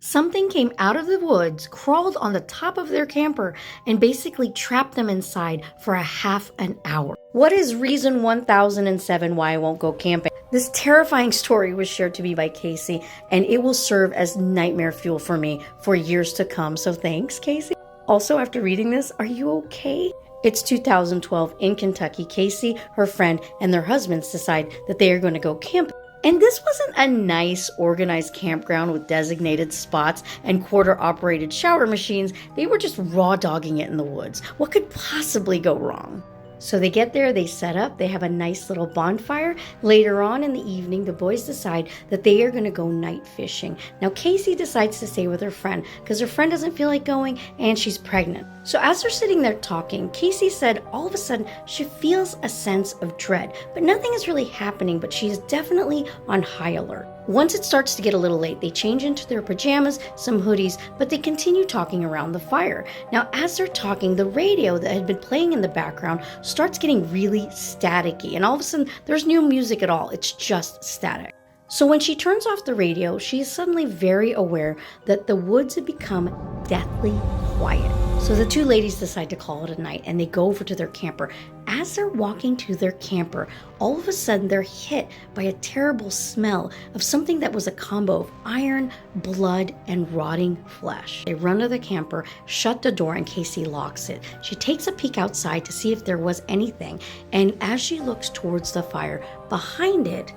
Something came out of the woods, crawled on the top of their camper, and basically trapped them inside for a half an hour. What is reason 1007 why I won't go camping? This terrifying story was shared to me by Casey, and it will serve as nightmare fuel for me for years to come. So thanks, Casey. Also, after reading this, are you okay? It's 2012 in Kentucky. Casey, her friend, and their husbands decide that they are going to go camping. And this wasn't a nice, organized campground with designated spots and quarter-operated shower machines. They were just raw dogging it in the woods. What could possibly go wrong? So they get there, they set up, they have a nice little bonfire. Later on in the evening, the boys decide that they are going to go night fishing. Now, Casey decides to stay with her friend because her friend doesn't feel like going and she's pregnant. So as they're sitting there talking, Casey said all of a sudden she feels a sense of dread, but nothing is really happening, but she is definitely on high alert. Once it starts to get a little late, they change into their pajamas, some hoodies, but they continue talking around the fire. Now, as they're talking, the radio that had been playing in the background starts getting really staticky, and all of a sudden, there's no music at all. It's just static. So when she turns off the radio, she is suddenly very aware that the woods have become deathly quiet. So the two ladies decide to call it a night, and they go over to their camper. As they're walking to their camper, all of a sudden they're hit by a terrible smell of something that was a combo of iron, blood, and rotting flesh. They run to the camper, shut the door, and Casey locks it. She takes a peek outside to see if there was anything, and as she looks towards the fire, behind it,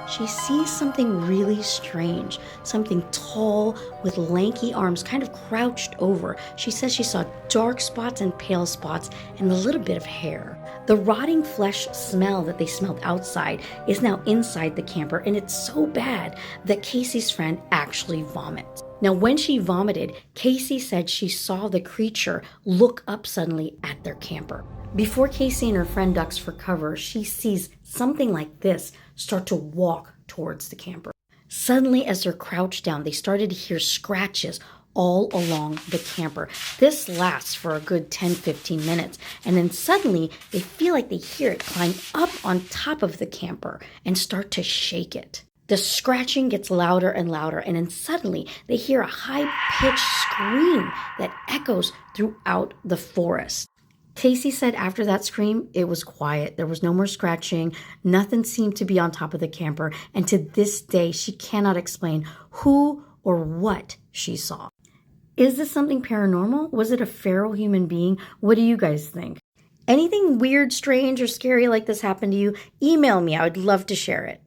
she sees something really strange, something tall with lanky arms kind of crouched over. She says she saw dark spots and pale spots and a little bit of hair. The rotting flesh smell that they smelled outside is now inside the camper, and it's so bad that Casey's friend actually vomits. Now, when she vomited, Casey said she saw the creature look up suddenly at their camper. Before Casey and her friend ducks for cover, she sees something like this start to walk towards the camper. Suddenly, as they're crouched down, they started to hear scratches all along the camper. This lasts for a good 10-15 minutes, and then suddenly they feel like they hear it climb up on top of the camper and start to shake it. The scratching gets louder and louder, and then suddenly they hear a high-pitched scream that echoes throughout the forest. Casey said after that scream, it was quiet. There was no more scratching. Nothing seemed to be on top of the camper. And to this day, she cannot explain who or what she saw. Is this something paranormal? Was it a feral human being? What do you guys think? Anything weird, strange, or scary like this happened to you? Email me. I would love to share it.